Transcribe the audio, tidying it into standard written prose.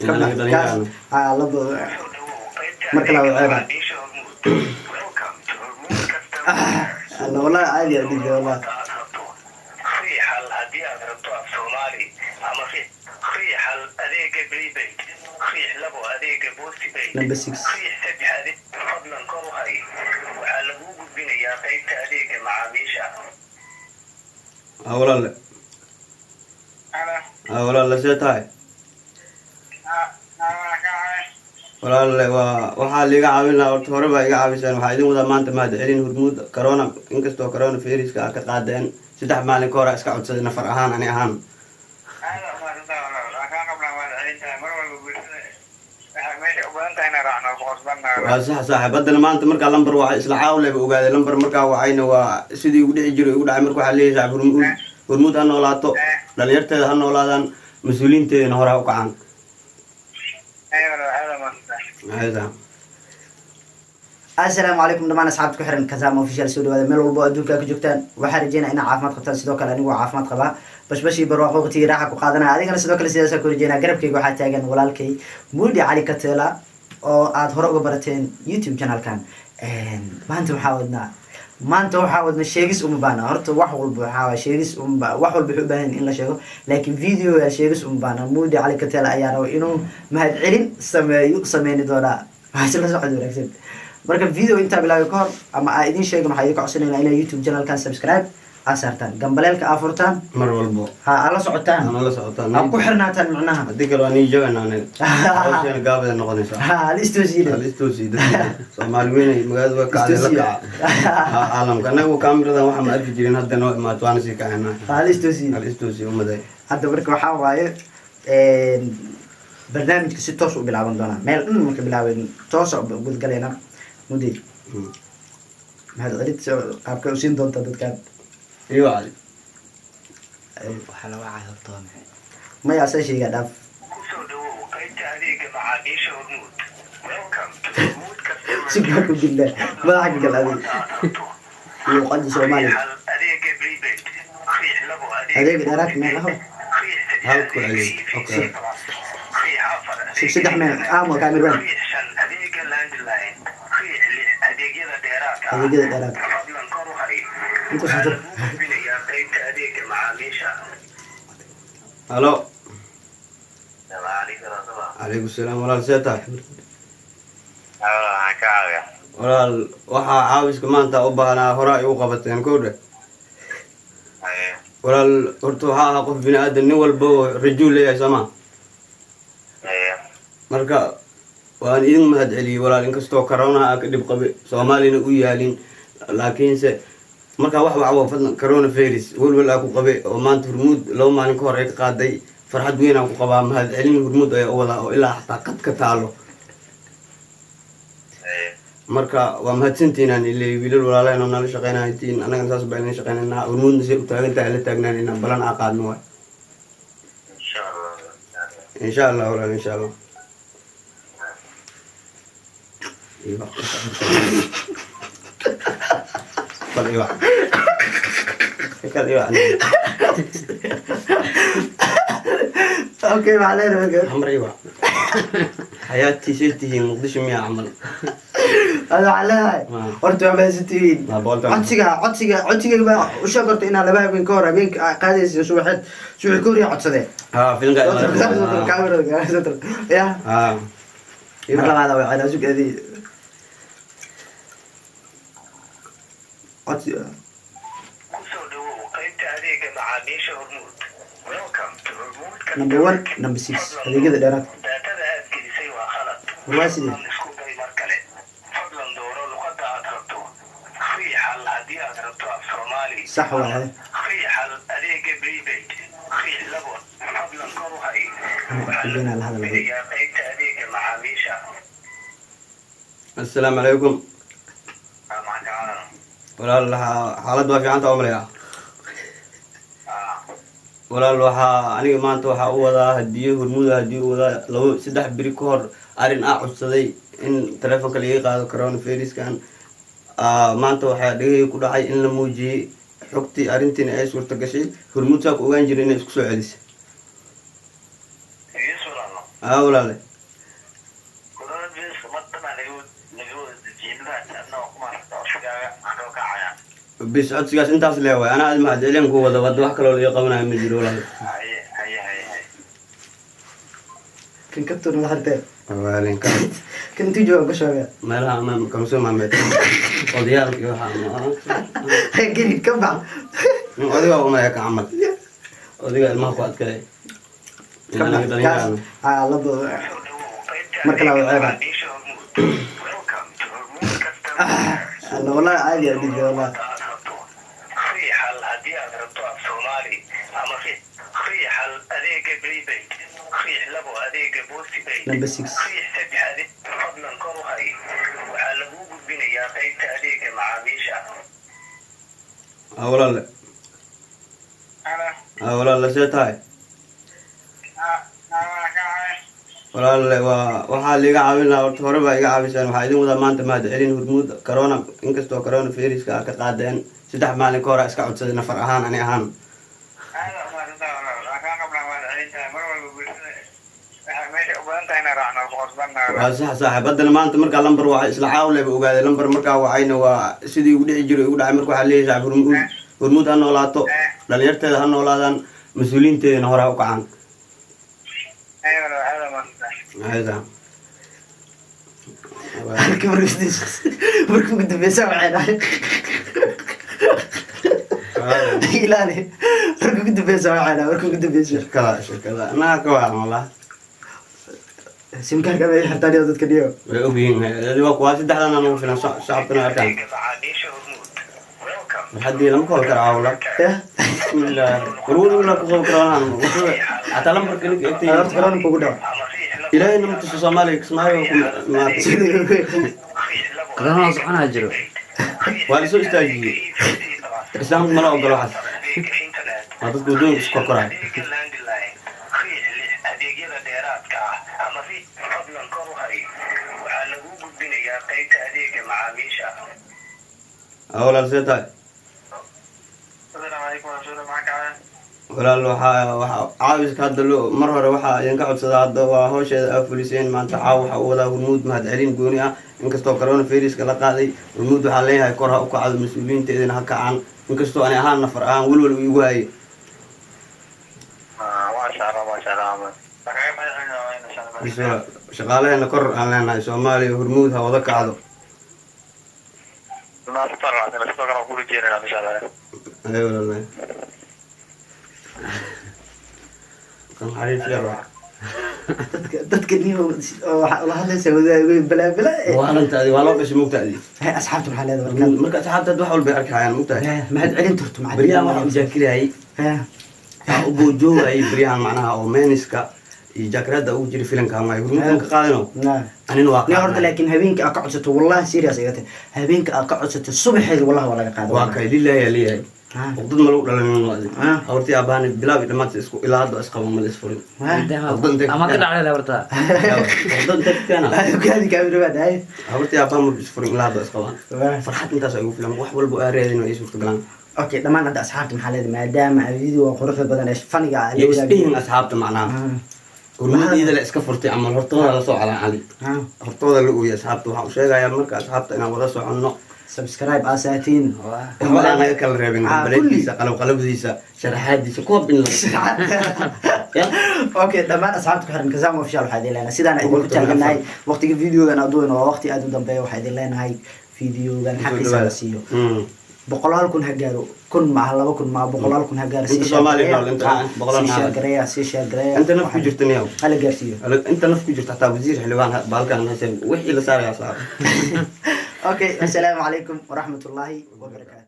كاس لب مركلا وعيبة الله والله عادي أديك والله نمبر 6 ولا سيتاي ولا waxaa liga caawin lahaa horta hore baa iga caawiseen waxaa idin wadaa maanta mahad celin hormuud corona inkastoo corona viruska ka qaadeen 3 maalin ka hor iska codsaday nafar ahaan ani ahaan صح بدل ما أنت مركا لمبر واحد إسلا عاولة وقاعد لمبر مركا وعينه وسيدي ودي يجري يقول عمر مركا عليه شعب هرمود هالنولاتو لأن يرتد هالنولادان مسؤولين تين هراء وقعان هذا السلام عليكم دمان أصحابك حرن كزام أوفيشال سودو هذا ملو البو أدوكا كجوكتان وحرجينا إنا عافمات قبطان سيدوكا لأنه عافمات قبا بشي برواقو قتي راحك وقادنا هذه كان سيدوكا لسيداسا كورجينا قربكي وحا تاقان ولالكي مولدي علي كتيلا oo aad hore uga barateen YouTube channel-kan maanta waxaa wadna sheegis uma baana horta wax walba waxaa sheegis wax walba wuxuu baahan in la sheego laakiin video ya sheegis uma baana Mudi Ali Katela ayaa rabo inuu mahad celin sameeyni doona waxa la socdo wanaagsan marka video inta bilaayo ka hor ama ay idin sheego maxay ka codsanayna in YouTube channel-kan subscribe asartan gambaleelka afurtan mar walbo ha ala socotaan ku xirnaataan macnaha hadii kale aan joogana aan gaabada noqonaysa ha listoosiida Soomaaliyeed magaalada ka caadada caalamka anagu kaamirada waxa ma arki jirin hadda noo imaad waan si ka ahna ha listoosiida umaday hadda marka waxa waaye barnaamijka si toos u bilaaban doona meel dhan marka bilaabeen toos u gud galeena mudi mahad celin qaabka u siin doonta dadkan ايوه علي وحلا وعي هرطان ما يعسى شيء قدام سبحانك بالله ما حق الأبي يقعد سومالي هذيك دارات ما له هاكو علي اوكي سدح من عام كامل وين هذيك دارات انت صدق الو عليكم السلام ولا سيتا ولا waxa caawiska maanta u baahnaa hore ay u qabateen koodhe wala horto waxa qof bini aadan nin walba rajul leeyahay sama marka waan idin mahad celiyay walaal inkastoo corona ka dib qabe Soomaalina u yaalin laakiin se marka wax fadlan corona virus walwala ku qabe oo maanta hormuud loo maalin ka hor ay qaaday farxad weyn aan ku qabaa mahad celin hormuud ay wada oo ilaa xataa qad ka taalo marka waa mahadsantiinaan ilaa wiilal walaalayna nala shaqeynaytiin anaga saas baan in shaqeynayna hormuud si u taagantahay la taagnaan in balan aqaadno way insha Allah wala insha Allah ايوه اوكي ما علينا عمر ايوه حياتي شلتي مقدش مية عمل هذا على قلت ما ستين عدسيقة وشكرت إنها لبايا بين كورة بين قادس شو كوري عدسده فين قاعد كاميرا يا مرة هذا وعلى زوج هذه number 1 number 6 هذه كذا دارات واسدي صح ولا السلام عليكم ولا حالد waa fiican tahay umaleeyaa walaal waxa aniga maanta waxa uu wadaa hadiyo hormuuda hadiyo wada 2-3 biri ka hor arin codsaday in telefoonka laga qaado corona virus-kan maanta waxa dhigay ku dhacay in la muujiyay xogtii arintii ay suurta gashay hormuudka ku ogaan jiray inay isku soo celisay walaale bis codsigaas intaas leewaay anaa aad mahad celin ku wada wada wax kaloo laga qabanayo ma jiro walaale kan kabtoon wada hartee waalinka kan intuu jooga ka shooga meelaha ama kamsoo maameed odayaalka iyo waxaa gelid ka bax nin odiga umaya ka camal odiga ilmaha ku adkay labo marka la wada alla wallahi caadi ah dhig wallahi number 6 walaale walaale see tahay walaale waxaa liiga caawin lahaa horta hore baa iga caawisaan waxaa idin wadaa maanta mahad celin hormuud corona inkastoo corona viruska ka qaadeen 3 maalin ka hore iska codsaday nafar ahaan ani ahaan waa sax saaxiib haddana maanta markaa lambar waa isla caawleba ogaaday lambar markaa wacayna waa sidii ugu dhici jiray ugu dhacay marka waxaa leeyahay saaxiib hormuud ha noolaato dhalinyarteeda ha noolaadaan mas-uuliyiinteedana hore ha u kacaan markuu gudambeysa waxay dhahay ilaali markuu gudambeysa waxay dhahay markuu gudambeysa shirkada annaga ka waalan wallah simkaarka bay xirtaan dadka dhiyo way ogyihiin waa kuwaa saddexdan aan ugu filan shacabkana arkaan haddii lama koobi karo caawla bismillah warwada wala ku koobi karaan hataa lambarka ninka egtay horta corona kugu dhaw ilaahay nama tuso soomaaliya kismaayo corona soconaa jiro waa la soo istaajiyey islaamku mala ogolo waxaas waa dadka waddooyinka isku korkoraya walaal see tahay walaal waxaa caawiska hadda mar hore waxaa idinka codsadaa hadda waa hawsheeda aa fuliseen maanta caaw waxa u wadaa hormuud mahad celin gooni ah inkastoo corona viruska la qaaday hormuud waxaa leeyahay kor ha u kacdo mas-uuliyiinteedana ha kacaan inkastoo ani ahaan nafar ahaan welwal igu hayay shaqaalaheena kor aan leenahay soomaaliya hormuud ha wada kacdo dadka niyo waxa la hadlaysa wadaagay balaabala waalantaadi waa loo gashay mugtaadi asxaabtu maxaa leedahay marka asxaabtaad wax walba arkayaan mugtahay mahad celin turto macallin bariyahan waxaa ujaakirayay waxaa u boojoogayay bariyahan macnaha oo meeniska iyo jaakarada ugu jira filankan waayo hormuudkan ka qaadano anina waa ni horta laakiin habeenka aad ka codsato wallahi serious ay tahay habeenka aad ka codsato subaxeed wallahi waa laga qaadaa waa kay lillahi ya leeyahay waqdad ma lagu dhalanin waadi hortii aabahani bilaabi dhamaanta isku ilaa hadda isqabo ma la isfurin ama ka dhacday horta waqdad dadkana kaadi kaamira baa dhahay hortii aabaha ma isfurin ilaa hadda isqabaan farxad intaas ay ugu filan wax walba aa reedin ay suurtagalaan okay dhamaan hadda asxaabta maxaa leedahay maadaama video quruxda badan ee faniga ah iyo isbihin asxaabta macnaha hormuudiyada la iska furtay ama hortooda la soo calaan cali hortooda la ooyay asxaabta waxaan u sheegayaa marka asxaabta inaan wada soconno subscribe asaatiin waxba aan naga kala reebin baleedkiisa qalabdiisa sharaxaadiisa kuwa bin okay dhamaan asxaabta ku xiran Kazama official waxaa idin leenahay sidaan idinku taaganahay waqtiga videogan aduun waa waqti aad u dambeeya waxaa idin leenahay videogan xaqiisa la siiyo boqolaal kun ha gaaro kun ma 2 kun ma boqolaal kun ha gaaro inta Soomaaliya inta boqolaal share gareeya si share gareeya inta naf ku jirta niyow hala gaarsiiyo inta naf ku jirta hataa wasiir xilwaan baalkan haysan wixii la saaraya saar okay assalaamu calaykum waraxmatullaahi wabarakaatuh